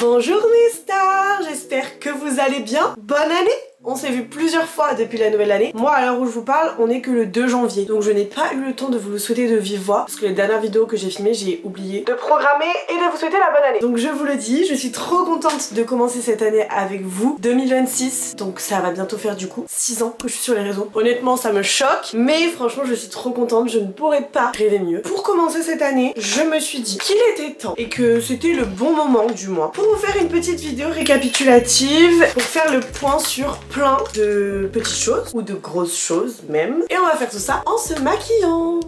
Bonjour mes stars, j'espère que vous allez bien. Bonne année! On s'est vu plusieurs fois depuis la nouvelle année. Moi, à l'heure où je vous parle, on est que le 2 janvier. Donc je n'ai pas eu le temps de vous le souhaiter de vive voix. Parce que les dernières vidéos que j'ai filmées, j'ai oublié de programmer et de vous souhaiter la bonne année. Donc je vous le dis, je suis trop contente de commencer cette année avec vous. 2026, donc ça va bientôt faire du coup 6 ans que je suis sur les réseaux. Honnêtement, ça me choque. Mais franchement, je suis trop contente. Je ne pourrais pas rêver mieux. Pour commencer cette année, je me suis dit qu'il était temps et que c'était le bon moment du mois pour vous faire une petite vidéo récapitulative, pour faire le point sur plein de petites choses, ou de grosses choses même. Et on va faire tout ça en se maquillant.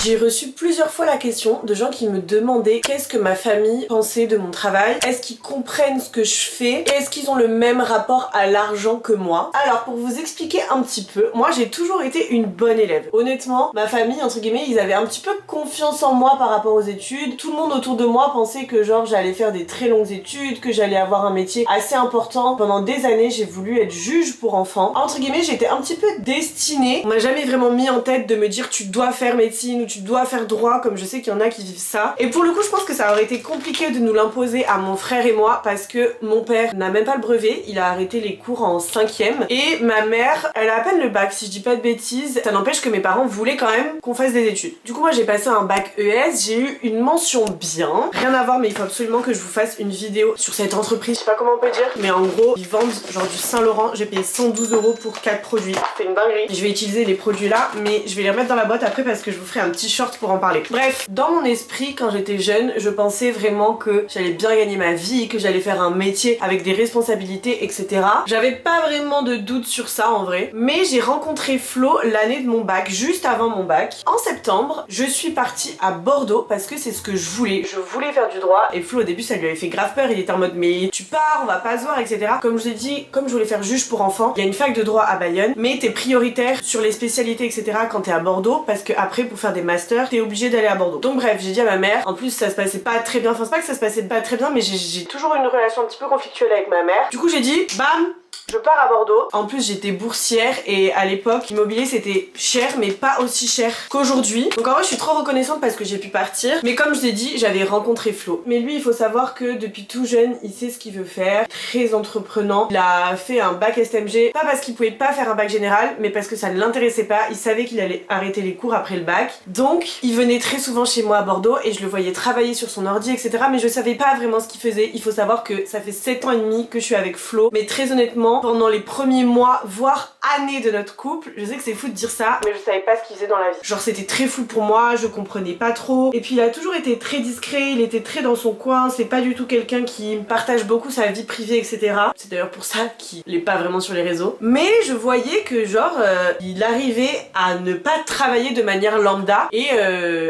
J'ai reçu plusieurs fois la question de gens qui me demandaient qu'est-ce que ma famille pensait de mon travail, est-ce qu'ils comprennent ce que je fais et est-ce qu'ils ont le même rapport à l'argent que moi. Alors pour vous expliquer un petit peu, moi j'ai toujours été une bonne élève. Honnêtement, ma famille entre guillemets, ils avaient un petit peu confiance en moi par rapport aux études. Tout le monde autour de moi pensait que genre j'allais faire des très longues études, que j'allais avoir un métier assez important. Pendant des années j'ai voulu être juge pour enfants. Entre guillemets j'étais un petit peu destinée. On m'a jamais vraiment mis en tête de me dire tu dois faire médecine ou tu dois faire droit, comme je sais qu'il y en a qui vivent ça. Et pour le coup je pense que ça aurait été compliqué de nous l'imposer à mon frère et moi parce que mon père n'a même pas le brevet, il a arrêté les cours en 5e et ma mère elle a à peine le bac si je dis pas de bêtises. Ça n'empêche que mes parents voulaient quand même qu'on fasse des études. Du coup moi j'ai passé un bac ES, j'ai eu une mention bien, rien à voir mais il faut absolument que je vous fasse une vidéo sur cette entreprise, je sais pas comment on peut dire, mais en gros ils vendent genre du Saint-Laurent, j'ai payé 112 € pour 4 produits, c'est une dinguerie. Je vais utiliser les produits là mais je vais les remettre dans la boîte après parce que je vous ferai un petit short pour en parler. Bref, dans mon esprit quand j'étais jeune, je pensais vraiment que j'allais bien gagner ma vie, que j'allais faire un métier avec des responsabilités, etc. J'avais pas vraiment de doute sur ça en vrai, mais j'ai rencontré Flo l'année de mon bac, juste avant mon bac. En septembre, je suis partie à Bordeaux parce que c'est ce que je voulais. Je voulais faire du droit et Flo au début ça lui avait fait grave peur, il était en mode mais tu pars, on va pas se voir, etc. Comme je vous ai dit, comme je voulais faire juge pour enfants, il y a une fac de droit à Bayonne, mais t'es prioritaire sur les spécialités, etc. quand t'es à Bordeaux parce que après pour faire des masters, t'es obligé d'aller à Bordeaux. Donc bref, j'ai dit à ma mère, en plus ça se passait pas très bien, enfin c'est pas que ça se passait pas très bien, mais j'ai toujours une relation un petit peu conflictuelle avec ma mère. Du coup j'ai dit, bam, je pars à Bordeaux. En plus j'étais boursière et à l'époque l'immobilier c'était cher mais pas aussi cher qu'aujourd'hui. Donc en vrai je suis trop reconnaissante parce que j'ai pu partir. Mais comme je l'ai dit, j'avais rencontré Flo. Mais lui il faut savoir que depuis tout jeune il sait ce qu'il veut faire. Très entreprenant. Il a fait un bac STMG. Pas parce qu'il pouvait pas faire un bac général mais parce que ça ne l'intéressait pas. Il savait qu'il allait arrêter les cours après le bac. Donc il venait très souvent chez moi à Bordeaux et je le voyais travailler sur son ordi etc. Mais je savais pas vraiment ce qu'il faisait. Il faut savoir que ça fait 7 ans et demi que je suis avec Flo. Mais très honnêtement pendant les premiers mois, voire années de notre couple, je sais que c'est fou de dire ça, mais je savais pas ce qu'il faisait dans la vie. Genre c'était très flou pour moi, je comprenais pas trop. Et puis il a toujours été très discret, il était très dans son coin, c'est pas du tout quelqu'un qui partage beaucoup sa vie privée, etc. C'est d'ailleurs pour ça qu'il est pas vraiment sur les réseaux. Mais je voyais que genre, il arrivait à ne pas travailler de manière lambda et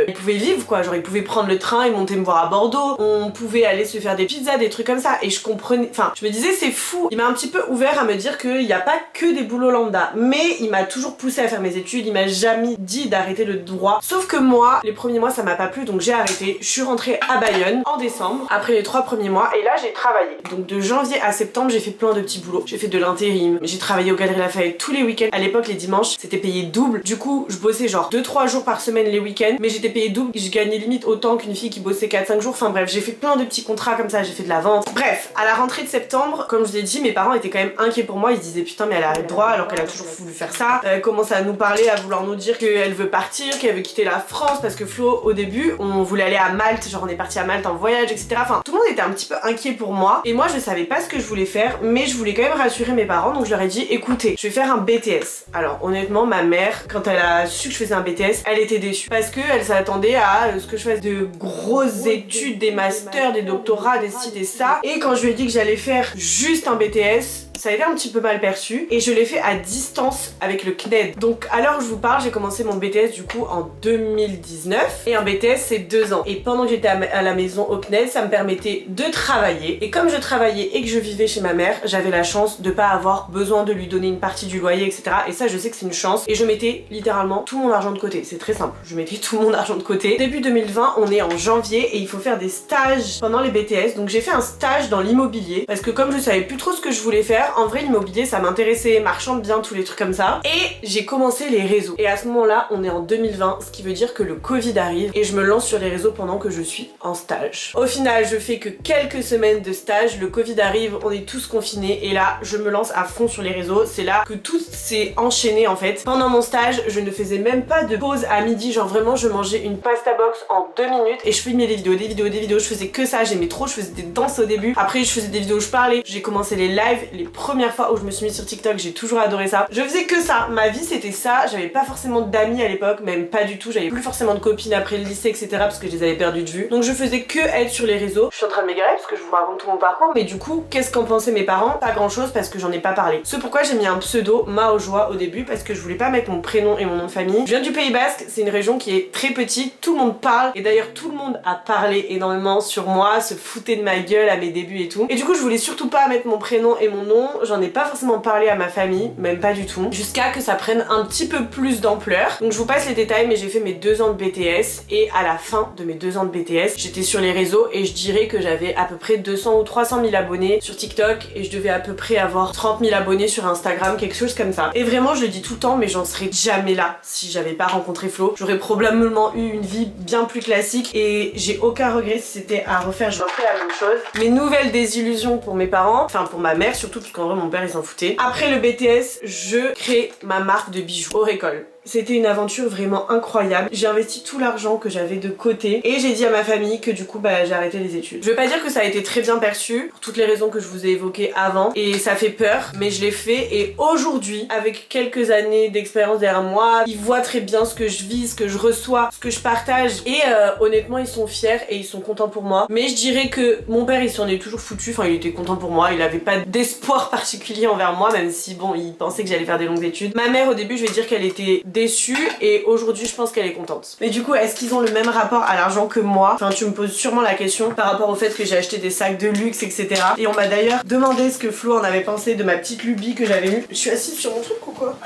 il pouvait vivre quoi, genre il pouvait prendre le train et monter me voir à Bordeaux, on pouvait aller se faire des pizzas, des trucs comme ça. Et je comprenais, enfin je me disais c'est fou, il m'a un petit peu ouvert à me dire qu'il n'y a pas que des boulots lambda, mais il m'a toujours poussé à faire mes études, il m'a jamais dit d'arrêter le droit, sauf que moi les premiers mois ça m'a pas plu donc j'ai arrêté. Je suis rentrée à Bayonne en décembre après les 3 premiers mois et là j'ai travaillé. Donc de janvier à septembre j'ai fait plein de petits boulots, j'ai fait de l'intérim, j'ai travaillé aux Galeries Lafayette tous les week-ends. À l'époque les dimanches c'était payé double, du coup je bossais genre 2-3 jours par semaine les week-ends, mais j'étais payé double, je gagnais limite autant qu'une fille qui bossait 4-5 jours, enfin bref j'ai fait plein de petits contrats comme ça, j'ai fait de la vente. Bref, à la rentrée de septembre, comme je vous ai dit, mes parents étaient quand même inquiets pour moi, ils se disaient putain mais elle arrête droit alors qu'elle a toujours voulu faire ça. Elle commence à nous parler, à vouloir nous dire qu'elle veut partir, qu'elle veut quitter la France parce que Flo au début on voulait aller à Malte, genre on est parti à Malte en voyage etc. Enfin tout le monde était un petit peu inquiet pour moi et moi je savais pas ce que je voulais faire mais je voulais quand même rassurer mes parents donc je leur ai dit écoutez je vais faire un BTS. Alors honnêtement ma mère quand elle a su que je faisais un BTS elle était déçue parce que elle s'attendait à ce que je fasse de grosses études, des masters, des doctorats, des ci, des ça et quand je lui ai dit que j'allais faire juste un BTS ça a été un petit peu mal perçu et je l'ai fait à distance avec le CNED. Donc à l'heure où je vous parle, j'ai commencé mon BTS du coup en 2019 et un BTS c'est 2 ans. Et pendant que j'étais à la maison au CNED, ça me permettait de travailler et comme je travaillais et que je vivais chez ma mère, j'avais la chance de pas avoir besoin de lui donner une partie du loyer etc. Et ça je sais que c'est une chance et je mettais littéralement tout mon argent de côté. C'est très simple, je mettais tout mon argent de côté. Début 2020, on est en janvier et il faut faire des stages pendant les BTS. Donc j'ai fait un stage dans l'immobilier parce que comme je savais plus trop ce que je voulais faire, faire. En vrai l'immobilier ça m'intéressait, marchand de biens, tous les trucs comme ça. Et j'ai commencé les réseaux. Et à ce moment-là on est en 2020, ce qui veut dire que le Covid arrive et je me lance sur les réseaux pendant que je suis en stage. Au final je fais que quelques semaines de stage, le Covid arrive, on est tous confinés et là je me lance à fond sur les réseaux. C'est là que tout s'est enchaîné en fait. Pendant mon stage je ne faisais même pas de pause à midi, genre vraiment je mangeais une pasta box en 2 minutes et je filmais des vidéos, je faisais que ça, j'aimais trop, je faisais des danses au début, après je faisais des vidéos où je parlais, j'ai commencé les lives, les premières fois où je me suis mise sur TikTok, j'ai toujours adoré ça. Je faisais que ça, ma vie c'était ça, j'avais pas forcément d'amis à l'époque, même pas du tout, j'avais plus forcément de copines après le lycée etc parce que je les avais perdues de vue. Donc je faisais que être sur les réseaux. Je suis en train de m'égarer parce que je vous raconte tout mon parcours, mais du coup qu'est-ce qu'en pensaient mes parents? Pas grand chose parce que j'en ai pas parlé. C'est pourquoi j'ai mis un pseudo Maojoie au début parce que je voulais pas mettre mon prénom et mon nom de famille. Je viens du Pays Basque, c'est une région qui est très petite, tout le monde parle et d'ailleurs tout le monde a parlé énormément sur moi, se foutait de ma gueule à mes débuts et tout. Et du coup je voulais surtout pas mettre mon prénom et mon nom, j'en ai pas forcément parlé à ma famille, même pas du tout, jusqu'à que ça prenne un petit peu plus d'ampleur. Donc je vous passe les détails, mais j'ai fait mes 2 ans de BTS et à la fin de mes 2 ans de BTS, j'étais sur les réseaux et je dirais que j'avais à peu près 200 ou 300 000 abonnés sur TikTok et je devais à peu près avoir 30 000 abonnés sur Instagram, quelque chose comme ça. Et vraiment je le dis tout le temps, mais j'en serais jamais là si j'avais pas rencontré Flo. J'aurais probablement eu une vie bien plus classique et j'ai aucun regret si c'était à refaire, je referais la même chose. Mes nouvelles désillusions pour mes parents, enfin pour ma mère surtout, parce qu'en vrai mon père il s'en foutait. Après le BTS, je crée ma marque de bijoux Aurécole. C'était une aventure vraiment incroyable. J'ai investi tout l'argent que j'avais de côté et j'ai dit à ma famille que du coup j'ai arrêté les études. Je veux pas dire que ça a été très bien perçu pour toutes les raisons que je vous ai évoquées avant et ça fait peur, mais je l'ai fait et aujourd'hui, avec quelques années d'expérience derrière moi, ils voient très bien ce que je vis, ce que je reçois, ce que je partage et honnêtement ils sont fiers et ils sont contents pour moi. Mais je dirais que mon père il s'en est toujours foutu, enfin il était content pour moi, il avait pas d'espoir particulier envers moi même si bon il pensait que j'allais faire des longues études. Ma mère au début je vais dire qu'elle était déçue et aujourd'hui je pense qu'elle est contente. Mais du coup est-ce qu'ils ont le même rapport à l'argent que moi? Enfin tu me poses sûrement la question par rapport au fait que j'ai acheté des sacs de luxe etc. Et on m'a d'ailleurs demandé ce que Flo en avait pensé de ma petite lubie que j'avais eue. Je suis assise sur mon truc ou quoi?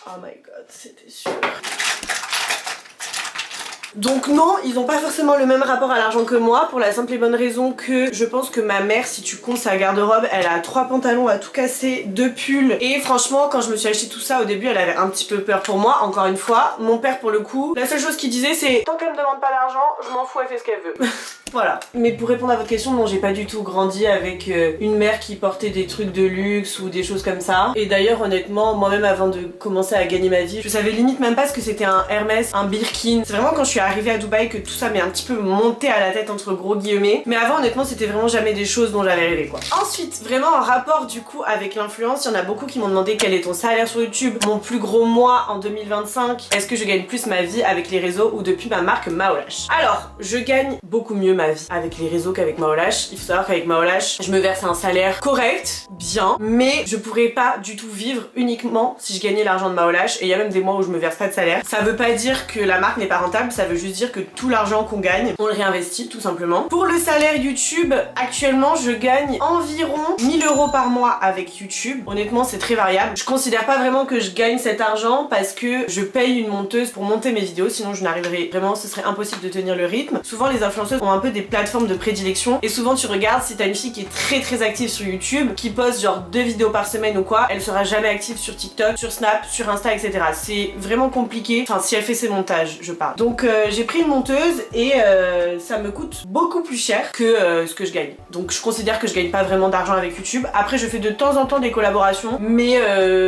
Oh my god, c'était sûr. Donc non, ils ont pas forcément le même rapport à l'argent que moi pour la simple et bonne raison que je pense que ma mère, si tu comptes sa garde-robe, elle a 3 pantalons à tout casser, 2 pulls et franchement quand je me suis acheté tout ça au début elle avait un petit peu peur pour moi, encore une fois. Mon père pour le coup, la seule chose qu'il disait c'est tant qu'elle me demande pas d'argent, je m'en fous, elle fait ce qu'elle veut. Voilà. Mais pour répondre à votre question, non j'ai pas du tout grandi avec une mère qui portait des trucs de luxe ou des choses comme ça. Et d'ailleurs honnêtement, moi-même avant de commencer à gagner ma vie, je savais limite même pas ce que c'était un Hermès, un Birkin. C'est vraiment quand je suis arrivée à Dubaï que tout ça m'est un petit peu monté à la tête entre gros guillemets. Mais avant honnêtement c'était vraiment jamais des choses dont j'avais rêvé quoi. Ensuite, vraiment en rapport du coup avec l'influence, il y en a beaucoup qui m'ont demandé quel est ton salaire sur YouTube, mon plus gros mois en 2025, est-ce que je gagne plus ma vie avec les réseaux ou depuis ma marque Maolash. Alors, je gagne beaucoup mieux ma vie avec les réseaux qu'avec Maolash. Il faut savoir qu'avec Maolash, je me verse un salaire correct, bien, mais je pourrais pas du tout vivre uniquement si je gagnais l'argent de Maolash et il y a même des mois où je me verse pas de salaire. Ça veut pas dire que la marque n'est pas rentable, ça veut juste dire que tout l'argent qu'on gagne, on le réinvestit tout simplement. Pour le salaire YouTube, actuellement je gagne environ 1000 € par mois avec YouTube. Honnêtement c'est très variable. Je considère pas vraiment que je gagne cet argent parce que je paye une monteuse pour monter mes vidéos, sinon je n'arriverai vraiment, ce serait impossible de tenir le rythme. Souvent les influenceuses ont un peu des plateformes de prédilection et souvent tu regardes si t'as une fille qui est très active sur YouTube, qui poste genre 2 vidéos par semaine ou quoi, elle sera jamais active sur TikTok, sur Snap, sur Insta etc. C'est vraiment compliqué, enfin si elle fait ses montages je parle. Donc j'ai pris une monteuse et ça me coûte beaucoup plus cher que ce que je gagne. Donc je considère que je gagne pas vraiment d'argent avec YouTube. Après je fais de temps en temps des collaborations, mais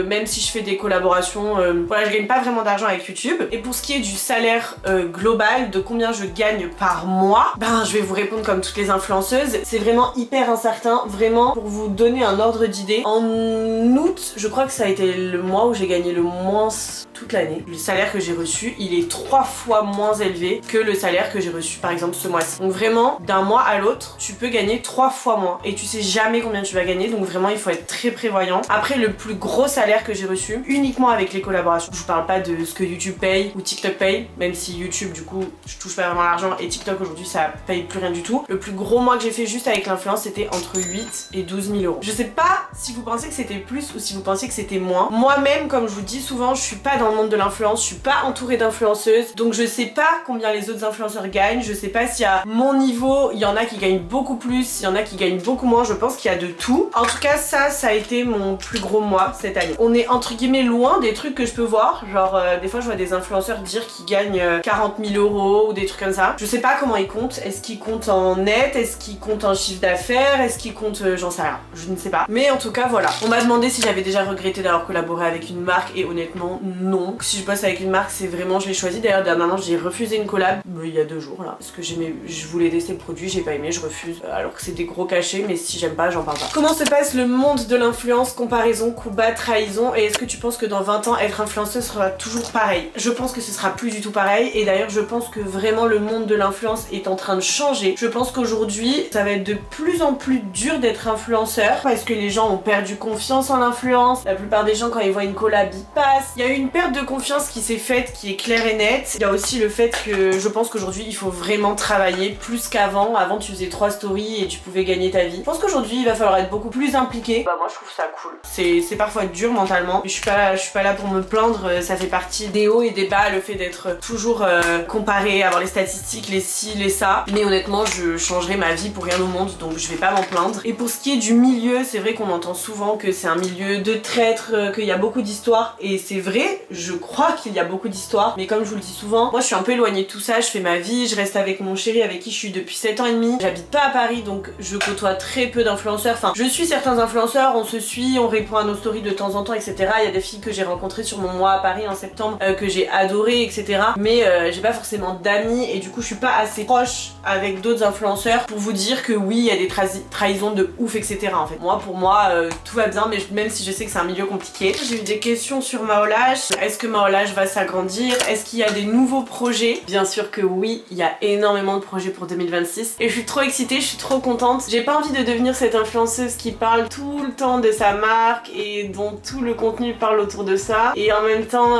même si je fais des collaborations, voilà je gagne pas vraiment d'argent avec YouTube. Et pour ce qui est du salaire global, de combien je gagne par mois, ben je vais vous répondre comme toutes les influenceuses, c'est vraiment hyper incertain. Vraiment pour vous donner un ordre d'idée, en août je crois que ça a été le mois où j'ai gagné le moins toute l'année. Le salaire que j'ai reçu il est 3 fois moins élevé que le salaire que j'ai reçu par exemple ce mois-ci. Donc vraiment d'un mois à l'autre tu peux gagner 3 fois moins et tu sais jamais combien tu vas gagner, donc vraiment il faut être très prévoyant. Après le plus gros salaire que j'ai reçu uniquement avec les collaborations, je vous parle pas de ce que YouTube paye ou TikTok paye, même si YouTube du coup je touche pas vraiment l'argent et TikTok aujourd'hui ça paye paye plus rien du tout. Le plus gros mois que j'ai fait juste avec l'influence, c'était entre 8 et 12 000 euros. Je sais pas si vous pensez que c'était plus ou si vous pensez que c'était moins. Moi-même, comme je vous dis souvent, je suis pas dans le monde de l'influence, je suis pas entourée d'influenceuses, donc je sais pas combien les autres influenceurs gagnent, je sais pas si à mon niveau, il y en a qui gagnent beaucoup plus, il y en a qui gagnent beaucoup moins, je pense qu'il y a de tout. En tout cas, ça a été mon plus gros mois cette année. On est entre guillemets loin des trucs que je peux voir, genre des fois je vois des influenceurs dire qu'ils gagnent 40 000 euros ou des trucs comme ça. Je sais pas comment ils comptent, est-ce qu'ils comptent en net, est-ce qu'ils comptent en chiffre d'affaires, est-ce qu'ils comptent, j'en sais rien, je ne sais pas. Mais en tout cas voilà, on m'a demandé si j'avais déjà regretté d'avoir collaboré avec une marque et honnêtement non. Si je bosse avec une marque, c'est vraiment je l'ai choisi. D'ailleurs dernièrement j'ai refusé une collab il y a 2 jours là, parce que je voulais tester le produit, j'ai pas aimé, je refuse, alors que c'est des gros cachets, mais si j'aime pas, j'en parle pas. Comment se passe le monde de l'influence, comparaison, coup bas, trahison, et est-ce que tu penses que dans 20 ans être influenceuse sera toujours pareil? Je pense que ce sera plus du tout pareil, et d'ailleurs je pense que vraiment le monde de l'influence est en train de changer. Je pense qu'aujourd'hui ça va être de plus en plus dur d'être influenceur parce que les gens ont perdu confiance en l'influence. La plupart des gens quand ils voient une collab ils passent. Il y a eu une perte de confiance qui s'est faite, qui est claire et nette. Il y a aussi le fait que je pense qu'aujourd'hui il faut vraiment travailler plus qu'avant. Avant tu faisais 3 stories et tu pouvais gagner ta vie. Je pense qu'aujourd'hui il va falloir être beaucoup plus impliqué. Bah moi je trouve ça cool. C'est parfois dur mentalement, mais je suis pas là pour me plaindre, ça fait partie des hauts et des bas, le fait d'être toujours comparé, avoir les statistiques, les ci, les ça. Mais honnêtement je changerai ma vie pour rien au monde, donc je vais pas m'en plaindre. Et pour ce qui est du milieu, c'est vrai qu'on entend souvent que c'est un milieu de traîtres, qu'il y a beaucoup d'histoires, et c'est vrai, je crois qu'il y a beaucoup d'histoires, mais comme je vous le dis souvent, moi je suis un peu éloignée de tout ça, je fais ma vie, je reste avec mon chéri avec qui je suis depuis 7 ans et demi, j'habite pas à Paris donc je côtoie très peu d'influenceurs, enfin je suis certains influenceurs, on se suit, on répond à nos stories de temps en temps, etc. Il y a des filles que j'ai rencontrées sur mon mois à Paris en septembre que j'ai adoré, etc. Mais j'ai pas forcément d'amis et du coup je suis pas assez proche avec d'autres influenceurs pour vous dire que oui il y a des trahisons de ouf, etc. En fait moi pour moi tout va bien, mais même si je sais que c'est un milieu compliqué. J'ai eu des questions sur Maolash. Est-ce que Maolash va s'agrandir? Est-ce qu'il y a des nouveaux projets? Bien sûr que oui, il y a énormément de projets pour 2026 et je suis trop excitée, je suis trop contente. J'ai pas envie de devenir cette influenceuse qui parle tout le temps de sa marque et dont tout le contenu parle autour de ça, et en même temps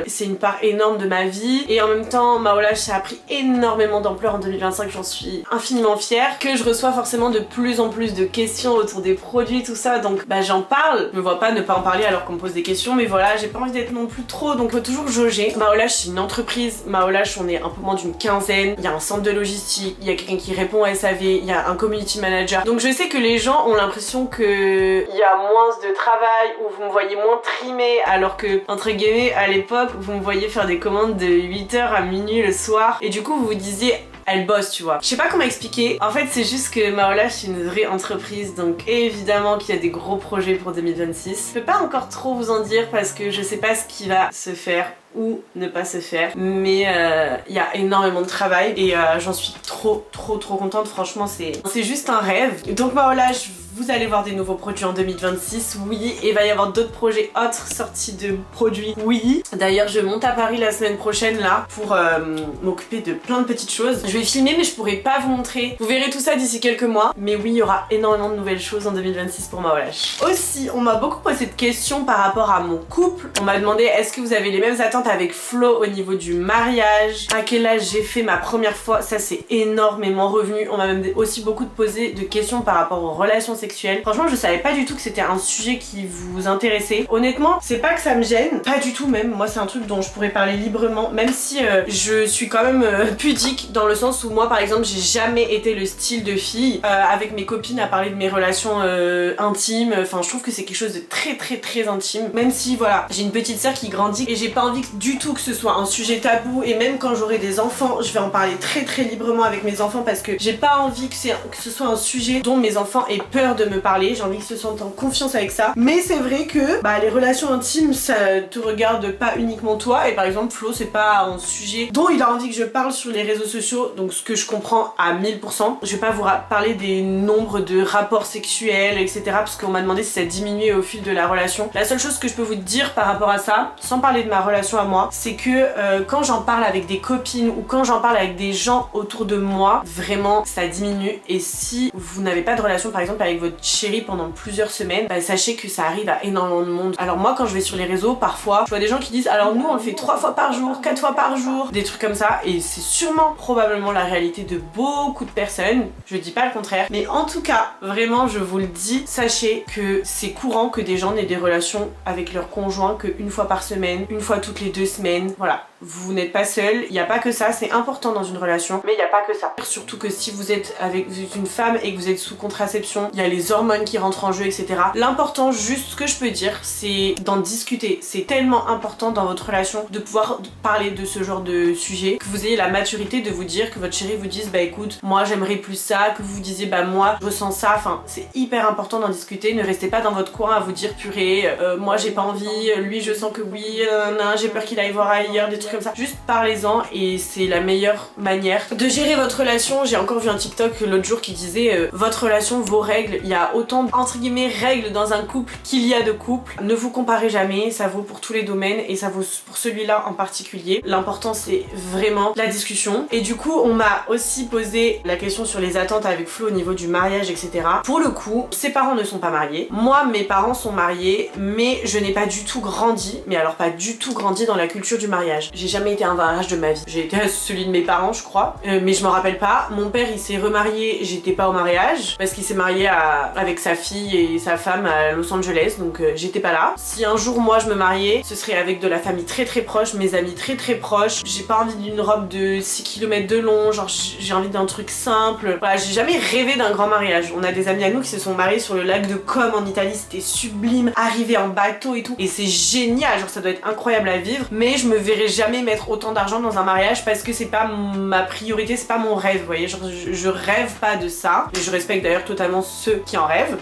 c'est une part énorme de ma vie, et en même temps Maolash ça a pris énormément d'ampleur en 2025, j'en suis infiniment fière, que je reçois forcément de plus en plus de questions autour des produits, tout ça, donc bah j'en parle. Je me vois pas ne pas en parler alors qu'on me pose des questions, mais voilà, j'ai pas envie d'être non plus trop, donc faut toujours jauger. Maolash c'est une entreprise, Maolash on est un peu moins d'une quinzaine, il y a un centre de logistique, il y a quelqu'un qui répond à SAV, il y a un community manager, donc je sais que les gens ont l'impression que il y a moins de travail, ou vous me voyez moins trimée, alors que entre guillemets à l'époque vous me voyez faire des commandes de 8h à minuit le soir, et du coup vous vous disiez elle bosse, tu vois. Je sais pas comment expliquer. En fait, c'est juste que Maolash c'est une vraie entreprise, donc évidemment qu'il y a des gros projets pour 2026. Je peux pas encore trop vous en dire parce que je sais pas ce qui va se faire ou ne pas se faire, mais il y a énormément de travail et j'en suis trop contente. Franchement c'est juste un rêve. Donc Maolash, vous allez voir des nouveaux produits en 2026, oui, et il va y avoir d'autres projets autres sorties de produits, oui. D'ailleurs je monte à Paris la semaine prochaine là pour m'occuper de plein de petites choses. Je vais filmer mais je pourrai pas vous montrer, vous verrez tout ça d'ici quelques mois, mais oui il y aura énormément de nouvelles choses en 2026 pour Maolash. Aussi on m'a beaucoup posé de questions par rapport à mon couple. On m'a demandé est-ce que vous avez les mêmes attentes avec Flo au niveau du mariage, à quel âge j'ai fait ma première fois, ça c'est énormément revenu. On m'a même aussi beaucoup posé de questions par rapport aux relations sexuelles. Franchement je savais pas du tout que c'était un sujet qui vous intéressait. Honnêtement c'est pas que ça me gêne, pas du tout même, moi c'est un truc dont je pourrais parler librement, même si je suis quand même pudique dans le sens où moi par exemple j'ai jamais été le style de fille avec mes copines à parler de mes relations intimes, enfin je trouve que c'est quelque chose de très intime, même si voilà j'ai une petite sœur qui grandit et j'ai pas envie du tout que ce soit un sujet tabou, et même quand j'aurai des enfants je vais en parler très librement avec mes enfants parce que j'ai pas envie que ce soit un sujet dont mes enfants aient peur de me parler, j'ai envie qu'ils se sentent en confiance avec ça. Mais c'est vrai que bah, les relations intimes ça te regarde pas uniquement toi, et par exemple Flo c'est pas un sujet dont il a envie que je parle sur les réseaux sociaux, donc ce que je comprends à 1000%. Je vais pas vous parler des nombres de rapports sexuels etc parce qu'on m'a demandé si ça diminuait au fil de la relation. La seule chose que je peux vous dire par rapport à ça, sans parler de ma relation à moi, c'est que quand j'en parle avec des copines ou quand j'en parle avec des gens autour de moi, vraiment ça diminue. Et si vous n'avez pas de relation par exemple avec votre chéri pendant plusieurs semaines, bah sachez que ça arrive à énormément de monde. Alors moi quand je vais sur les réseaux, parfois je vois des gens qui disent alors nous on le fait 3 fois par jour, 4 fois par jour, des trucs comme ça, et c'est sûrement probablement la réalité de beaucoup de personnes, je dis pas le contraire, mais en tout cas vraiment je vous le dis, sachez que c'est courant que des gens n'aient des relations avec leur conjoint qu'une fois par semaine, une fois toutes les 2 semaines, voilà. Vous n'êtes pas seul, il n'y a pas que ça, c'est important dans une relation, mais il n'y a pas que ça. Surtout que si vous êtes avec une femme et que vous êtes sous contraception, il y a les hormones qui rentrent en jeu, etc. L'important, juste ce que je peux dire, c'est d'en discuter. C'est tellement important dans votre relation de pouvoir parler de ce genre de sujet, que vous ayez la maturité de vous dire, que votre chéri vous dise bah écoute, moi j'aimerais plus ça, que vous vous disiez bah moi je ressens ça, enfin c'est hyper important d'en discuter. Ne restez pas dans votre coin à vous dire purée, moi j'ai pas envie, lui je sens que oui, j'ai peur qu'il aille voir ailleurs, des trucs comme ça. Juste parlez-en et c'est la meilleure manière de gérer votre relation. J'ai encore vu un TikTok l'autre jour qui disait votre relation, vos règles, il y a autant entre guillemets règles dans un couple qu'il y a de couples. Ne vous comparez jamais, ça vaut pour tous les domaines et ça vaut pour celui-là en particulier. L'important c'est vraiment la discussion. Et du coup on m'a aussi posé la question sur les attentes avec Flo au niveau du mariage, etc. Pour le coup, ses parents ne sont pas mariés. Moi mes parents sont mariés, mais je n'ai pas du tout grandi, mais alors pas du tout grandi dans la culture du mariage. J'ai jamais été à un mariage de ma vie. J'ai été à celui de mes parents je crois, mais je m'en rappelle pas. Mon père il s'est remarié, j'étais pas au mariage parce qu'il s'est marié avec sa fille et sa femme à Los Angeles, donc j'étais pas là. Si un jour moi je me mariais, ce serait avec de la famille très très proche, mes amis très très proches. J'ai pas envie d'une robe de 6 km de long, genre j'ai envie d'un truc simple. Voilà, j'ai jamais rêvé d'un grand mariage. On a des amis à nous qui se sont mariés sur le lac de Comme en Italie, c'était sublime, arriver en bateau et tout, et c'est génial, genre ça doit être incroyable à vivre, mais je me verrai jamais mettre autant d'argent dans un mariage parce que c'est pas ma priorité, c'est pas mon rêve, vous voyez, genre je rêve pas de ça, et je respecte d'ailleurs totalement ceux qui en rêvent.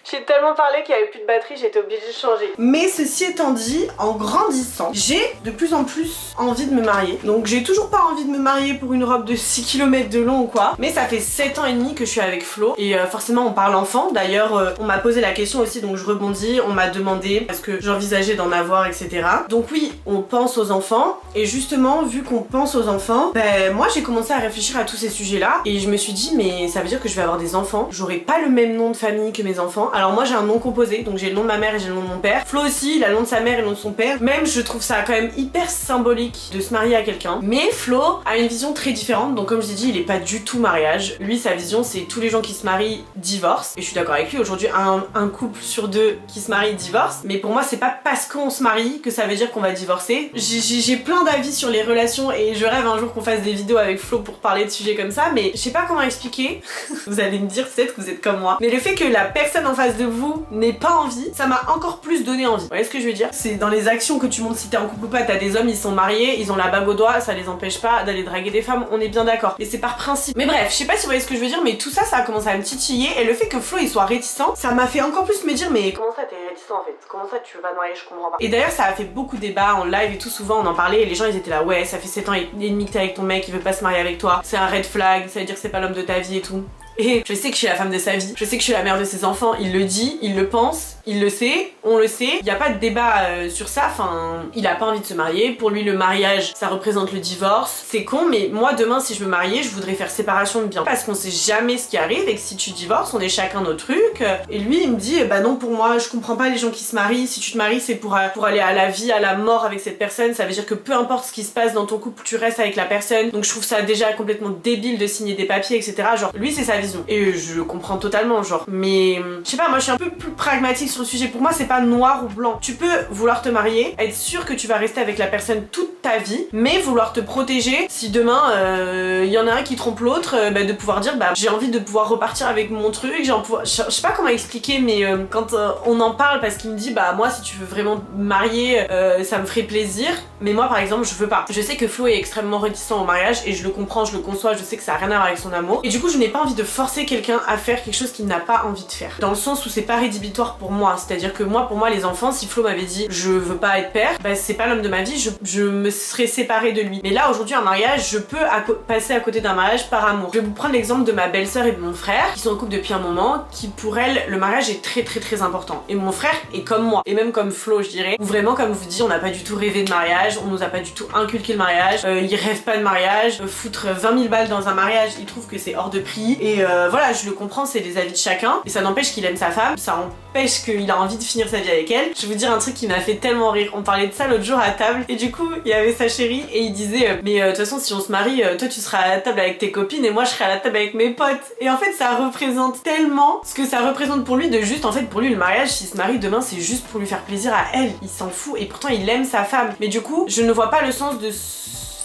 J'ai tellement parlé qu'il n'y avait plus de batterie, j'étais obligée de changer. Mais ceci étant dit, en grandissant, j'ai de plus en plus envie de me marier. Donc j'ai toujours pas envie de me marier pour une robe de 6 km de long ou quoi. Mais ça fait 7 ans et demi que je suis avec Flo. Et forcément on parle enfant. D'ailleurs on m'a posé la question aussi, donc je rebondis. On m'a demandé parce que j'envisageais d'en avoir, etc. Donc oui, on pense aux enfants. Et justement, vu qu'on pense aux enfants, ben moi j'ai commencé à réfléchir à tous ces sujets-là. Et je me suis dit, mais ça veut dire que je vais avoir des enfants. J'aurai pas le même nom de famille que mes enfants. Alors moi j'ai un nom composé, donc j'ai le nom de ma mère et j'ai le nom de mon père. Flo aussi, il a le nom de sa mère et le nom de son père. Même je trouve ça quand même hyper symbolique de se marier à quelqu'un. Mais Flo a une vision très différente, donc comme je l'ai dit, il est pas du tout mariage. Lui sa vision c'est tous les gens qui se marient divorcent. Et je suis d'accord avec lui, aujourd'hui un couple sur 2 qui se marie divorce. Mais pour moi c'est pas parce qu'on se marie que ça veut dire qu'on va divorcer. J'ai plein d'avis sur les relations et je rêve un jour qu'on fasse des vidéos avec Flo pour parler de sujets comme ça, mais je sais pas comment expliquer. Vous allez me dire peut-être que vous êtes comme moi. Mais le fait que la personne en face de vous n'ait pas envie, ça m'a encore plus donné envie. Vous voyez ce que je veux dire? C'est dans les actions que tu montres si t'es en couple ou pas. T'as des hommes, ils sont mariés, ils ont la bague au doigt, ça les empêche pas d'aller draguer des femmes, on est bien d'accord. Et c'est par principe. Mais bref, je sais pas si vous voyez ce que je veux dire, mais tout ça, ça a commencé à me titiller. Et le fait que Flo il soit réticent, ça m'a fait encore plus me dire, mais comment ça t'es réticent en fait? Comment ça tu veux pas te marier? Je comprends pas. Et d'ailleurs, ça a fait beaucoup de débats en live et tout, souvent on en parlait et les gens ils étaient là, ouais, ça fait 7 ans et demi que t'es avec ton mec, il veut pas se marier avec toi, c'est un red flag, ça veut dire que c'est pas l'homme de ta vie et tout. Et je sais que je suis la femme de sa vie, je sais que je suis la mère de ses enfants, il le dit, il le pense, il le sait, on le sait, il n'y a pas de débat sur ça, enfin, il a pas envie de se marier, pour lui le mariage ça représente le divorce, c'est con, mais moi demain si je me mariais, je voudrais faire séparation de biens, parce qu'on sait jamais ce qui arrive et que si tu divorces, on est chacun nos trucs, et lui il me dit, bah non pour moi je comprends pas les gens qui se marient, si tu te maries c'est pour aller à la vie, à la mort avec cette personne, ça veut dire que peu importe ce qui se passe dans ton couple, tu restes avec la personne, donc je trouve ça déjà complètement débile de signer des papiers, etc. Genre lui c'est sa vie. Et je comprends totalement genre, mais je sais pas, moi je suis un peu plus pragmatique sur le sujet. Pour moi c'est pas noir ou blanc. Tu peux vouloir te marier, être sûr que tu vas rester avec la personne toute ta vie, mais vouloir te protéger si demain il y en a un qui trompe l'autre, de pouvoir dire bah j'ai envie de pouvoir repartir avec mon truc, je sais pas comment expliquer, mais quand on en parle, parce qu'il me dit bah moi si tu veux vraiment me marier ça me ferait plaisir, mais moi par exemple je veux pas. Je sais que Flo est extrêmement réticent au mariage et je le comprends, je le conçois, je sais que ça a rien à voir avec son amour, et du coup je n'ai pas envie de forcer quelqu'un à faire quelque chose qu'il n'a pas envie de faire, dans le sens où c'est pas rédhibitoire pour moi, c'est à dire que moi pour moi les enfants, si Flo m'avait dit je veux pas être père, bah c'est pas l'homme de ma vie, je me serais séparée de lui. Mais là aujourd'hui un mariage, je peux passer à côté d'un mariage par amour. Je vais vous prendre l'exemple de ma belle-sœur et de mon frère qui sont en couple depuis un moment, qui pour elles le mariage est très très très important, et mon frère est comme moi et même comme Flo je dirais, où vraiment comme vous dis on n'a pas du tout rêvé de mariage, on nous a pas du tout inculqué le mariage, il rêve pas de mariage, foutre 20 000 balles dans un mariage, il trouve que c'est hors de prix, et voilà, je le comprends, c'est les avis de chacun. Et ça n'empêche qu'il aime sa femme, ça empêche qu'il a envie de finir sa vie avec elle. Je vais vous dire un truc qui m'a fait tellement rire. On parlait de ça l'autre jour à table et du coup il y avait sa chérie et il disait mais de toute façon si on se marie, toi tu seras à la table avec tes copines et moi je serai à la table avec mes potes. Et en fait ça représente tellement ce que ça représente pour lui de juste, en fait pour lui le mariage, s'il se marie demain c'est juste pour lui faire plaisir à elle. Il s'en fout et pourtant il aime sa femme. Mais du coup je ne vois pas le sens de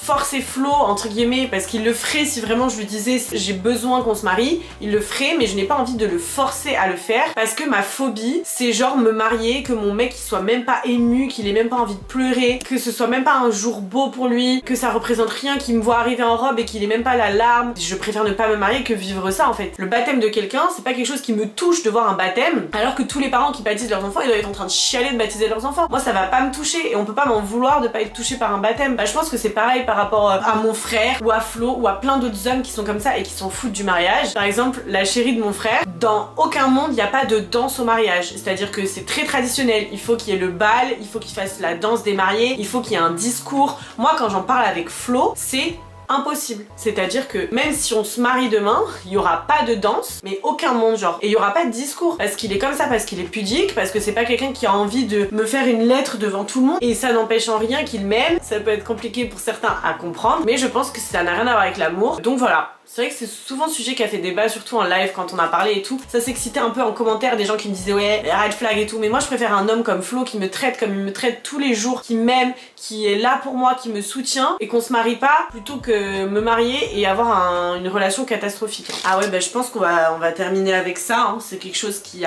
forcer Flo entre guillemets, parce qu'il le ferait si vraiment je lui disais j'ai besoin qu'on se marie, il le ferait, mais je n'ai pas envie de le forcer à le faire parce que ma phobie c'est genre me marier, que mon mec il soit même pas ému, qu'il ait même pas envie de pleurer, que ce soit même pas un jour beau pour lui, que ça représente rien, qu'il me voit arriver en robe et qu'il ait même pas la larme. Je préfère ne pas me marier que vivre ça en fait. Le baptême de quelqu'un c'est pas quelque chose qui me touche de voir un baptême, alors que tous les parents qui baptisent leurs enfants ils doivent être en train de chialer de baptiser leurs enfants. Moi ça va pas me toucher et on peut pas m'en vouloir de pas être touché par un baptême. Bah je pense que c'est pareil par rapport à mon frère ou à Flo ou à plein d'autres hommes qui sont comme ça et qui s'en foutent du mariage. Par exemple la chérie de mon frère, dans aucun monde il n'y a pas de danse au mariage, c'est-à-dire que c'est très traditionnel, il faut qu'il y ait le bal, il faut qu'il fasse la danse des mariés, il faut qu'il y ait un discours. Moi quand j'en parle avec Flo c'est impossible. C'est-à-dire que même si on se marie demain, il y aura pas de danse, mais aucun monde genre. Et il y aura pas de discours. Parce qu'il est comme ça, parce qu'il est pudique, parce que c'est pas quelqu'un qui a envie de me faire une lettre devant tout le monde. Et ça n'empêche en rien qu'il m'aime. Ça peut être compliqué pour certains à comprendre, mais je pense que ça n'a rien à voir avec l'amour. Donc voilà. C'est vrai que c'est souvent le sujet qui a fait débat, surtout en live quand on a parlé et tout. Ça s'excitait un peu en commentaire, des gens qui me disaient ouais, red flag et tout. Mais moi je préfère un homme comme Flo qui me traite comme il me traite tous les jours, qui m'aime, qui est là pour moi, qui me soutient et qu'on se marie pas plutôt que me marier et avoir une relation catastrophique. Ah ouais, bah je pense qu'on va terminer avec ça. Hein. C'est quelque chose qui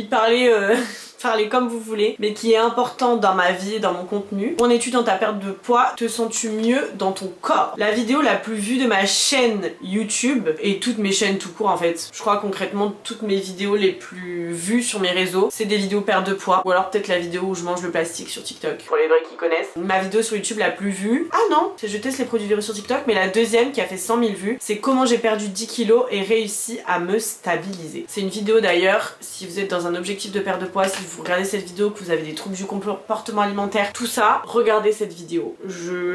parlait... Parlez comme vous voulez, mais qui est important dans ma vie et dans mon contenu. Mon étude dans ta perte de poids, te sens-tu mieux dans ton corps? La vidéo la plus vue de ma chaîne YouTube et toutes mes chaînes tout court en fait. Je crois concrètement toutes mes vidéos les plus vues sur mes réseaux, c'est des vidéos perte de poids ou alors peut-être la vidéo où je mange le plastique sur TikTok. Pour les vrais qui connaissent. Ma vidéo sur YouTube la plus vue, ah non, c'est je teste les produits virus sur TikTok, mais la deuxième qui a fait 100 000 vues, c'est comment j'ai perdu 10 kilos et réussi à me stabiliser. C'est une vidéo d'ailleurs, si vous êtes dans un objectif de perte de poids, si vous regardez cette vidéo, que vous avez des troubles du comportement alimentaire, tout ça, regardez cette vidéo.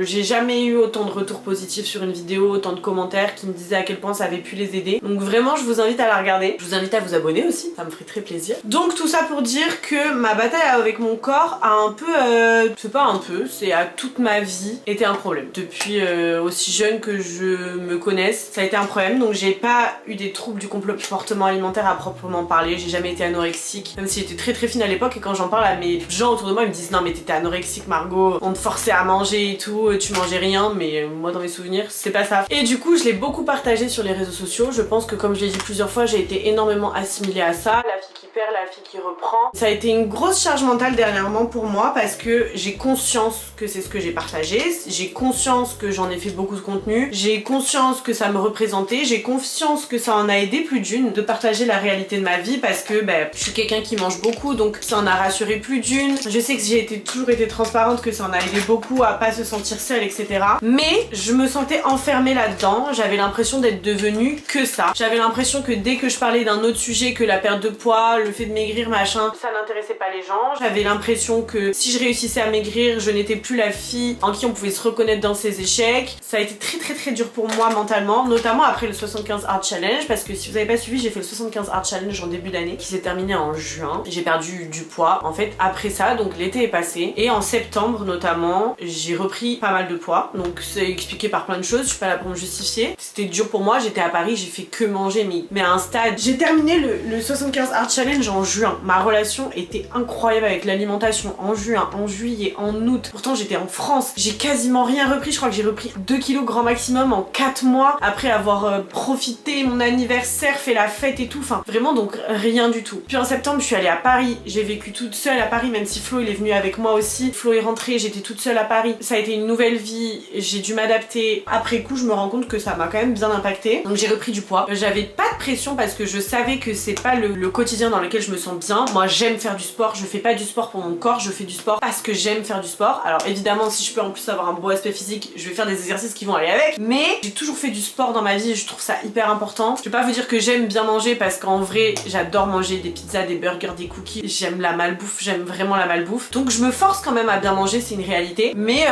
J'ai jamais eu autant de retours positifs sur une vidéo, autant de commentaires qui me disaient à quel point ça avait pu les aider. Donc vraiment, je vous invite à la regarder. Je vous invite à vous abonner aussi, ça me ferait très plaisir. Donc tout ça pour dire que ma bataille avec mon corps a un peu, c'est pas un peu, c'est à toute ma vie été un problème. Depuis aussi jeune que je me connaisse, ça a été un problème. Donc j'ai pas eu des troubles du comportement alimentaire à proprement parler. J'ai jamais été anorexique, même si j'étais très très fine à l'époque. Et quand j'en parle à mes gens autour de moi, ils me disent non mais t'étais anorexique Margot, on te forçait à manger et tout, tu mangeais rien, mais moi dans mes souvenirs c'est pas ça. Et du coup je l'ai beaucoup partagé sur les réseaux sociaux. Je pense que comme je l'ai dit plusieurs fois, j'ai été énormément assimilée à ça. La fille qui perd, la fille qui reprend. Ça a été une grosse charge mentale dernièrement pour moi parce que j'ai conscience que c'est ce que j'ai partagé, j'ai conscience que j'en ai fait beaucoup de contenu, j'ai conscience que ça me représentait, j'ai conscience que ça en a aidé plus d'une de partager la réalité de ma vie parce que je suis quelqu'un qui mange beaucoup, donc ça en a rassuré plus d'une. Je sais que j'ai toujours été transparente, que ça en a aidé beaucoup à pas se sentir seule, etc. Mais je me sentais enfermée là-dedans, j'avais l'impression d'être devenue que ça. J'avais l'impression que dès que je parlais d'un autre sujet que la perte de poids, le fait de maigrir, machin, ça n'intéressait pas les gens. J'avais l'impression que si je réussissais à maigrir, je n'étais plus la fille en qui on pouvait se reconnaître dans ses échecs. Ça a été très très très dur pour moi mentalement, notamment après le 75 Hard Challenge, parce que si vous avez pas suivi, j'ai fait le 75 Hard Challenge en début d'année qui s'est terminé en juin. J'ai perdu du poids en fait après ça, donc l'été est passé et en septembre notamment j'ai repris pas mal de poids, donc c'est expliqué par plein de choses, je suis pas là pour me justifier. C'était dur pour moi, j'étais à Paris, j'ai fait que manger mais à un stade. J'ai terminé le 75 Hard Challenge en juin, ma relation était incroyable avec l'alimentation en juin, en juillet, en août. Pourtant j'étais en France, j'ai quasiment rien repris, je crois que j'ai repris 2 kilos grand maximum en 4 mois après avoir profité mon anniversaire, fait la fête et tout, enfin vraiment donc rien du tout. Puis en septembre je suis allée à Paris, j'ai vécu toute seule à Paris, même si Flo il est venu avec moi aussi. Flo est rentré, j'étais toute seule à Paris. Ça a été une nouvelle vie, j'ai dû m'adapter. Après coup, je me rends compte que ça m'a quand même bien impacté. Donc j'ai repris du poids. J'avais pas de pression parce que je savais que c'est pas le quotidien dans lequel je me sens bien. Moi j'aime faire du sport, je fais pas du sport pour mon corps, je fais du sport parce que j'aime faire du sport. Alors évidemment si je peux en plus avoir un beau aspect physique, je vais faire des exercices qui vont aller avec, mais j'ai toujours fait du sport dans ma vie et je trouve ça hyper important. Je vais pas vous dire que j'aime bien manger parce qu'en vrai j'adore manger des pizzas, des burgers, des cookies, j'aime la malbouffe, j'aime vraiment la malbouffe, donc je me force quand même à bien manger, c'est une réalité, mais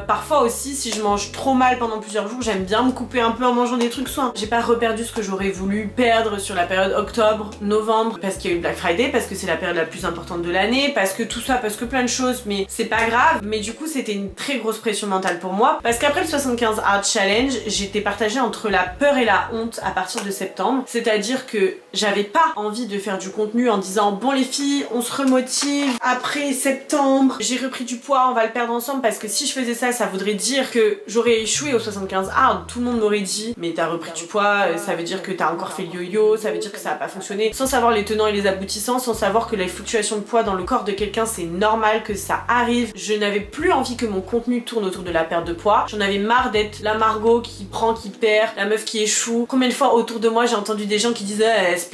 parfois aussi si je mange trop mal pendant plusieurs jours, j'aime bien me couper un peu en mangeant des trucs sains. J'ai pas reperdu ce que j'aurais voulu perdre sur la période octobre, novembre, parce qu'il y a eu Black Friday, parce que c'est la période la plus importante de l'année, parce que tout ça, parce que plein de choses, mais c'est pas grave. Mais du coup c'était une très grosse pression mentale pour moi, parce qu'après le 75 Hard Challenge, j'étais partagée entre la peur et la honte à partir de septembre, c'est-à-dire que j'avais pas envie de faire du contenu en disant bon les filles, on se remotive, après septembre, j'ai repris du poids, on va le perdre ensemble, parce que si je faisais ça, ça voudrait dire que j'aurais échoué au 75 Hard, tout le monde m'aurait dit mais t'as repris du poids, ça veut dire que t'as encore fait le yo-yo, ça veut dire que ça a pas fonctionné, sans savoir les tenants et les aboutissants, sans savoir que les fluctuations de poids dans le corps de quelqu'un c'est normal, que ça arrive. Je n'avais plus envie que mon contenu tourne autour de la perte de poids, j'en avais marre d'être la Margot qui prend, qui perd, la meuf qui échoue. Combien de fois autour de moi j'ai entendu des gens qui disaient elle se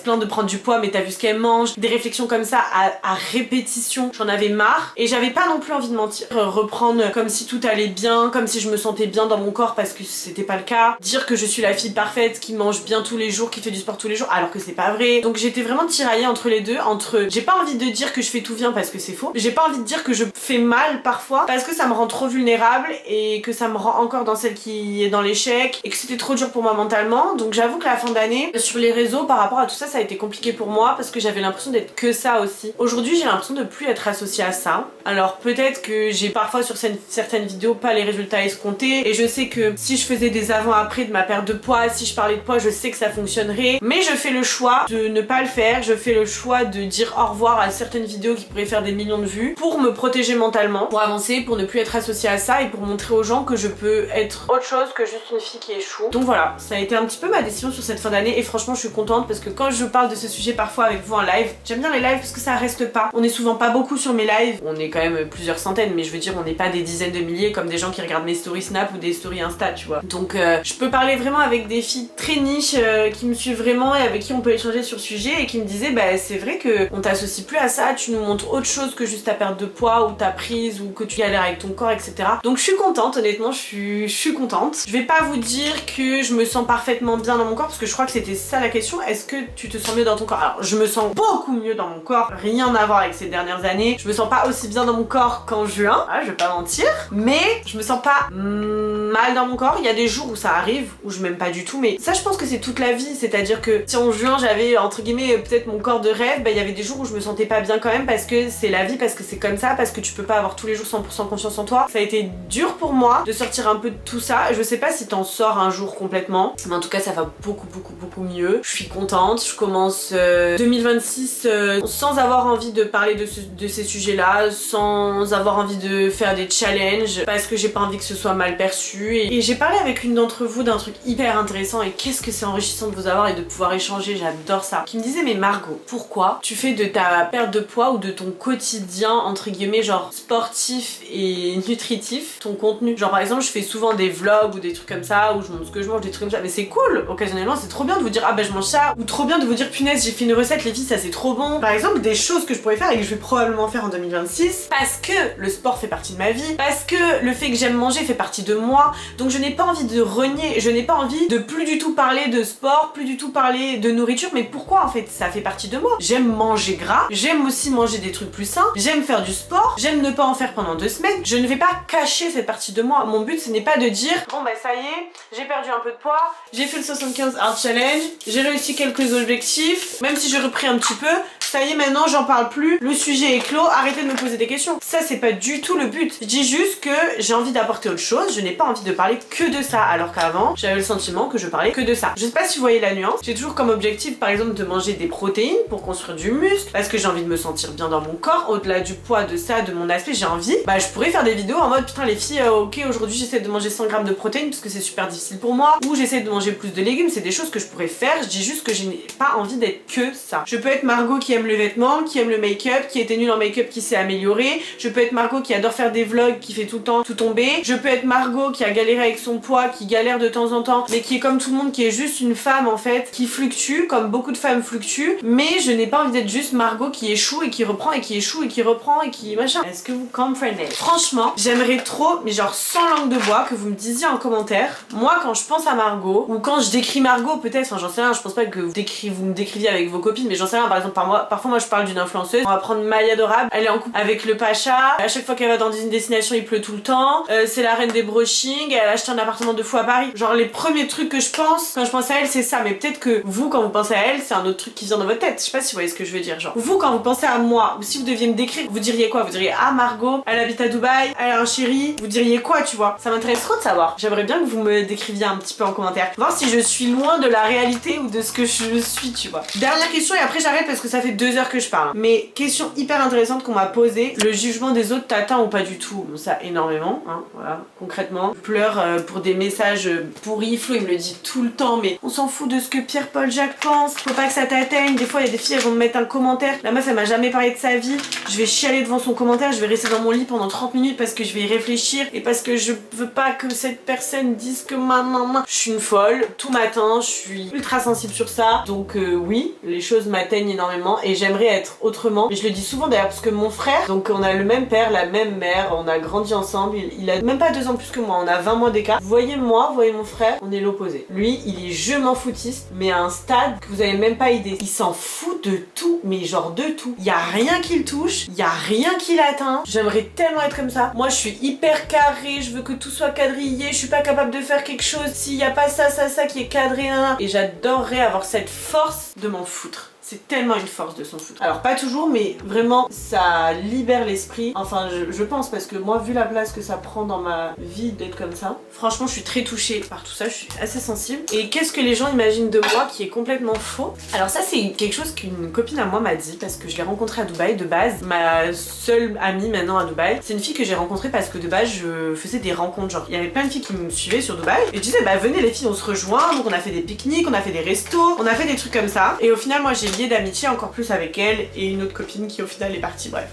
plaint de prendre du poids mais t'as vu ce qu'elle mange, des réflexions comme ça à répétition, j'en avais marre et j'avais pas non plus envie de mentir, reprendre comme si tout allait bien, comme si je me sentais bien dans mon corps parce que c'était pas le cas, dire que je suis la fille parfaite qui mange bien tous les jours, qui fait du sport tous les jours alors que c'est pas vrai. Donc j'étais vraiment tiraillée entre les deux, entre j'ai pas envie de dire que je fais tout bien parce que c'est faux, j'ai pas envie de dire que je fais mal parfois parce que ça me rend trop vulnérable et que ça me rend encore dans celle qui est dans l'échec et que c'était trop dur pour moi mentalement. Donc j'avoue que la fin d'année sur les réseaux par rapport à tout ça, ça a été compliqué pour moi parce que j'avais l'impression d'être que ça aussi. Aujourd'hui j'ai l'impression de plus être associée à ça. Alors peut-être que j'ai parfois sur certaines vidéos pas les résultats escomptés et je sais que si je faisais des avant-après de ma perte de poids, si je parlais de poids, je sais que ça fonctionnerait, mais je fais le choix de ne pas le faire, je fais le choix de dire au revoir à certaines vidéos qui pourraient faire des millions de vues pour me protéger mentalement, pour avancer, pour ne plus être associée à ça et pour montrer aux gens que je peux être autre chose que juste une fille qui échoue. Donc voilà, ça a été un petit peu ma décision sur cette fin d'année et franchement je suis contente parce que quand je parle de ce sujet parfois avec vous en live, j'aime bien les lives parce que ça reste pas. On est souvent pas beaucoup sur mes lives, on est quand même plusieurs centaines, mais je veux dire on n'est pas des dizaines de milliers comme des gens qui regardent mes stories Snap ou des stories Insta, tu vois. Donc je peux parler vraiment avec des filles très niches qui me suivent vraiment et avec qui on peut échanger sur le sujet et qui me disaient bah c'est vrai que on t'associe plus à ça, tu nous montres autre chose que juste ta perte de poids ou ta prise ou que tu galères avec ton corps, etc. Donc je suis contente, honnêtement je suis contente. Je vais pas vous dire que je me sens parfaitement bien dans mon corps parce que je crois que c'était ça la question, est-ce que tu te sens mieux dans ton corps? Alors je me sens beaucoup mieux dans mon corps, rien à voir avec ces dernières années, je me sens pas aussi bien dans mon corps qu'en juin, je vais pas mentir, mais je me sens pas mal dans mon corps. Il y a des jours où ça arrive, où je m'aime pas du tout, mais ça je pense que c'est toute la vie, c'est-à-dire que si en juin j'avais entre guillemets peut-être mon corps de rêve, bah il y avait des jours où je me sentais pas bien quand même parce que c'est la vie, parce que c'est comme ça, parce que tu peux pas avoir tous les jours 100% confiance en toi. Ça a été dur pour moi de sortir un peu de tout ça, je sais pas si t'en sors un jour complètement, mais en tout cas ça va beaucoup mieux. Je suis contente, je commence 2026 sans avoir envie de parler de ces sujets-là, sans avoir envie de faire des challenges, parce que j'ai pas envie que ce soit mal perçu. Et j'ai parlé avec une d'entre vous d'un truc hyper intéressant et qu'est-ce que c'est enrichissant de vous avoir et de pouvoir échanger, j'adore ça. Qui me disait mais Margot, pourquoi tu fais de ta perte de poids ou de ton quotidien entre guillemets genre sportif et nutritif ton contenu? Genre par exemple je fais souvent des vlogs ou des trucs comme ça où je montre ce que je mange, des trucs comme ça, mais c'est cool, occasionnellement c'est trop bien de vous dire ah bah je mange ça, ou trop bien de vous dire punaise j'ai fait une recette les filles ça c'est trop bon. Par exemple des choses que je pourrais faire et que je vais probablement faire en 2026 parce que le sport fait partie de ma vie, parce que le fait que j'aime manger fait partie de moi, donc je n'ai pas envie de renier, je n'ai pas envie de plus du tout parler de sport, plus du tout parler de nourriture, mais pourquoi en fait? Ça fait partie de moi. J'aime manger gras, j'aime aussi manger des trucs plus sains, j'aime faire du sport, j'aime ne pas en faire pendant 2 semaines, je ne vais pas cacher cette partie de moi. Mon but ce n'est pas de dire bon bah ça y est, j'ai perdu un peu de poids, j'ai fait le 75 Hard Challenge, j'ai réussi quelques objectifs, même si j'ai repris un petit peu, ça y est maintenant j'en parle plus, le sujet est clos, arrêtez de me poser des questions. Ça c'est pas du tout le but. Je dis juste que j'ai envie d'apporter autre chose, je n'ai pas envie de parler que de ça, alors qu'avant j'avais le sentiment que je parlais que de ça. Je sais pas si vous voyez la nuance, j'ai toujours comme objectif par exemple de manger des protéines pour construire du muscle, parce que j'ai envie de me sentir bien dans mon corps, au-delà du poids, de ça, de mon aspect, j'ai envie, bah je pourrais faire des vidéos en mode putain les filles, ok aujourd'hui j'essaie de manger 100 grammes de protéines parce que c'est super difficile pour moi, ou j'essaie de manger plus de légumes, c'est des choses que je pourrais faire, je dis juste que je n'ai pas envie d'être que ça. Je peux être Margot qui aime aime le vêtement, qui aime le make-up, qui était nulle en make-up, qui s'est améliorée. Je peux être Margot qui adore faire des vlogs, qui fait tout le temps tout tomber. Je peux être Margot qui a galéré avec son poids, qui galère de temps en temps, mais qui est comme tout le monde, qui est juste une femme en fait, qui fluctue, comme beaucoup de femmes fluctuent. Mais je n'ai pas envie d'être juste Margot qui échoue et qui reprend et qui échoue et qui reprend et qui machin. Est-ce que vous comprenez? Franchement, j'aimerais trop, mais genre sans langue de bois, que vous me disiez en commentaire, moi quand je pense à Margot, ou quand je décris Margot peut-être, enfin j'en sais rien, je pense pas que vous me décriviez avec vos copines, mais j'en sais rien, par exemple parfois moi je parle d'une influenceuse, on va prendre Maya Adorable, elle est en couple avec le Pacha, à chaque fois qu'elle va dans une destination il pleut tout le temps, c'est la reine des brushing, elle a acheté un appartement de fou à Paris. Genre les premiers trucs que je pense quand je pense à elle c'est ça, mais peut-être que vous quand vous pensez à elle c'est un autre truc qui vient dans votre tête, je sais pas si vous voyez ce que je veux dire. Genre vous quand vous pensez à moi, ou si vous deviez me décrire, vous diriez quoi? Vous diriez ah Margot, elle habite à Dubaï, elle a un chéri, vous diriez quoi tu vois? Ça m'intéresse trop de savoir, j'aimerais bien que vous me décriviez un petit peu en commentaire, voir si je suis loin de la réalité ou de ce que je suis tu vois. Dernière question et après j'arrête parce que ça fait 2 heures que je parle, mais question hyper intéressante qu'on m'a posée, le jugement des autres t'atteint ou pas du tout? Bon ça énormément hein, voilà, concrètement, je pleure pour des messages pourris, Flo il me le dit tout le temps, mais on s'en fout de ce que Pierre-Paul Jacques pense, faut pas que ça t'atteigne. Des fois il y a des filles elles vont me mettre un commentaire, la meuf elle m'a jamais parlé de sa vie, je vais chialer devant son commentaire, je vais rester dans mon lit pendant 30 minutes parce que je vais y réfléchir et parce que je veux pas que cette personne dise que ma maman. Je suis une folle, tout matin je suis ultra sensible sur ça, donc oui les choses m'atteignent énormément et j'aimerais être autrement, mais je le dis souvent d'ailleurs parce que mon frère, donc on a le même père, la même mère, on a grandi ensemble, il a même pas 2 ans plus que moi, on a 20 mois d'écart. Vous voyez moi, vous voyez mon frère, on est l'opposé. Lui il est je m'en foutiste, mais à un stade que vous avez même pas idée. Il s'en fout de tout, mais genre de tout. Il y a rien qui le touche, il y a rien qui l'atteint. J'aimerais tellement être comme ça. Moi je suis hyper carrée, je veux que tout soit quadrillé, je suis pas capable de faire quelque chose s'il y a pas ça qui est cadré, et j'adorerais avoir cette force de m'en foutre. C'est tellement une force de s'en foutre. Alors pas toujours, mais vraiment ça libère l'esprit. Enfin je pense, parce que moi vu la place que ça prend dans ma vie d'être comme ça, franchement je suis très touchée par tout ça, je suis assez sensible. Et qu'est-ce que les gens imaginent de moi qui est complètement faux? Alors ça c'est quelque chose qu'une copine à moi m'a dit, parce que je l'ai rencontrée à Dubaï de base. Ma seule amie maintenant à Dubaï, c'est une fille que j'ai rencontrée parce que de base je faisais des rencontres, genre il y avait plein de filles qui me suivaient sur Dubaï et je disais bah venez les filles on se rejoint, donc on a fait des pique-niques, on a fait des restos, on a fait des trucs comme ça. Et au final moi j'ai d'amitié encore plus avec elle et une autre copine qui au final est partie, bref,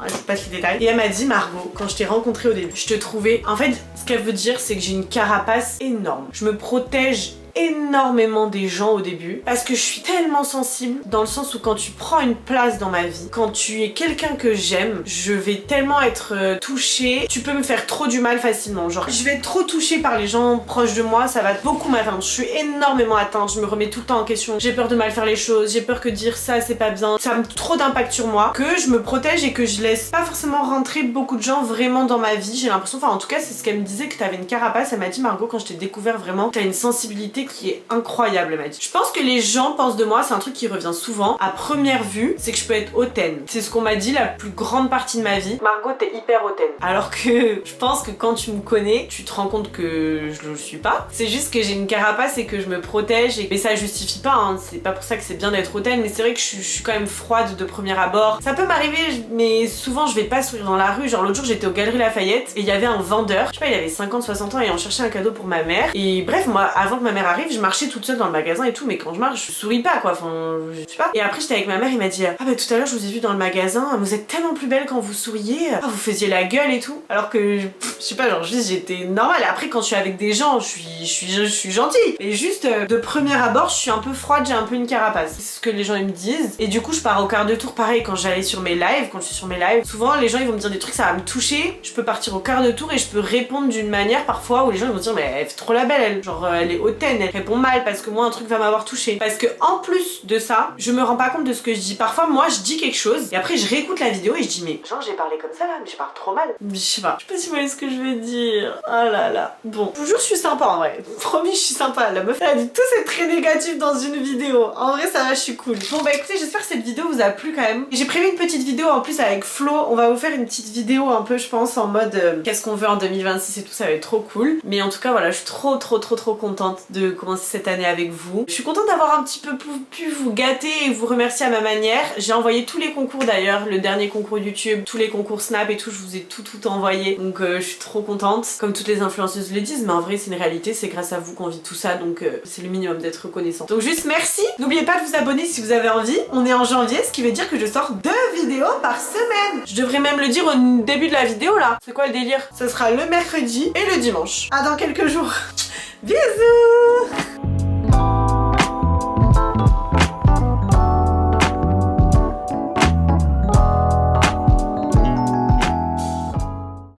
je vous passe les détails. Et elle m'a dit Margot, quand je t'ai rencontrée au début, je te trouvais, en fait ce qu'elle veut dire c'est que j'ai une carapace énorme, je me protège énormément des gens au début parce que je suis tellement sensible, dans le sens où quand tu prends une place dans ma vie, quand tu es quelqu'un que j'aime, je vais tellement être touchée, tu peux me faire trop du mal facilement, genre je vais être trop touchée par les gens proches de moi, ça va beaucoup m'atteindre, je suis énormément atteinte, je me remets tout le temps en question, j'ai peur de mal faire les choses, j'ai peur que dire ça c'est pas bien, ça a trop d'impact sur moi, que je me protège et que je laisse pas forcément rentrer beaucoup de gens vraiment dans ma vie, j'ai l'impression, enfin en tout cas c'est ce qu'elle me disait, que t'avais une carapace. Elle m'a dit Margot, quand je t'ai découvert vraiment, t'as une sensibilité qui est incroyable, elle m'a dit. Je pense que les gens pensent de moi, c'est un truc qui revient souvent à première vue, c'est que je peux être hautaine. C'est ce qu'on m'a dit la plus grande partie de ma vie. Margot, t'es hyper hautaine. Alors que je pense que quand tu me connais, tu te rends compte que je le suis pas. C'est juste que j'ai une carapace et que je me protège, mais ça justifie pas, hein. C'est pas pour ça que c'est bien d'être hautaine, mais c'est vrai que je suis quand même froide de premier abord. Ça peut m'arriver, mais souvent je vais pas sourire dans la rue. Genre l'autre jour j'étais aux Galeries Lafayette et il y avait un vendeur, je sais pas, il avait 50-60 ans et on cherchait un cadeau pour ma mère. Et bref, moi avant que ma mère arrive, je marchais toute seule dans le magasin et tout, mais quand je marche je souris pas quoi, enfin je sais pas. Et après j'étais avec ma mère, il m'a dit ah bah tout à l'heure je vous ai vu dans le magasin, vous êtes tellement plus belle quand vous souriez, vous faisiez la gueule et tout, alors que je sais pas, genre juste j'étais normale. Et après quand je suis avec des gens je suis gentille, et juste de premier abord je suis un peu froide, j'ai un peu une carapace, c'est ce que les gens ils me disent. Et du coup je pars au quart de tour, pareil quand j'allais sur mes lives, quand je suis sur mes lives, souvent les gens ils vont me dire des trucs, ça va me toucher, je peux partir au quart de tour et je peux répondre d'une manière parfois où les gens ils vont dire mais elle fait trop la belle elle, genre elle est hautaine, elle répond mal parce que moi un truc va m'avoir touché. Parce que en plus de ça, je me rends pas compte de ce que je dis. Parfois moi je dis quelque chose et après je réécoute la vidéo et je dis mais genre j'ai parlé comme ça là, mais je parle trop mal. Je sais pas si vous voyez ce que je veux dire. Oh là là. Bon, je vous jure je suis sympa en vrai. Promis je suis sympa. La meuf elle a dit tout c'est très négatif dans une vidéo. En vrai ça va, je suis cool. Bon bah écoutez, j'espère que cette vidéo vous a plu quand même. J'ai prévu une petite vidéo en plus avec Flo. On va vous faire une petite vidéo un peu je pense en mode qu'est-ce qu'on veut en 2026 et tout, ça va être trop cool. Mais en tout cas voilà, je suis trop contente de commencer cette année avec vous. Je suis contente d'avoir un petit peu pu vous gâter et vous remercier à ma manière. J'ai envoyé tous les concours d'ailleurs, le dernier concours YouTube, tous les concours Snap et tout, je vous ai tout envoyé. Donc je suis trop contente. Comme toutes les influenceuses le disent, mais en vrai c'est une réalité, c'est grâce à vous qu'on vit tout ça, donc c'est le minimum d'être reconnaissant. Donc juste merci. N'oubliez pas de vous abonner si vous avez envie. On est en janvier, ce qui veut dire que je sors 2 vidéos par semaine. Je devrais même le dire au début de la vidéo là. C'est quoi le délire? Ce sera le mercredi et le dimanche. À dans quelques jours. Bisous.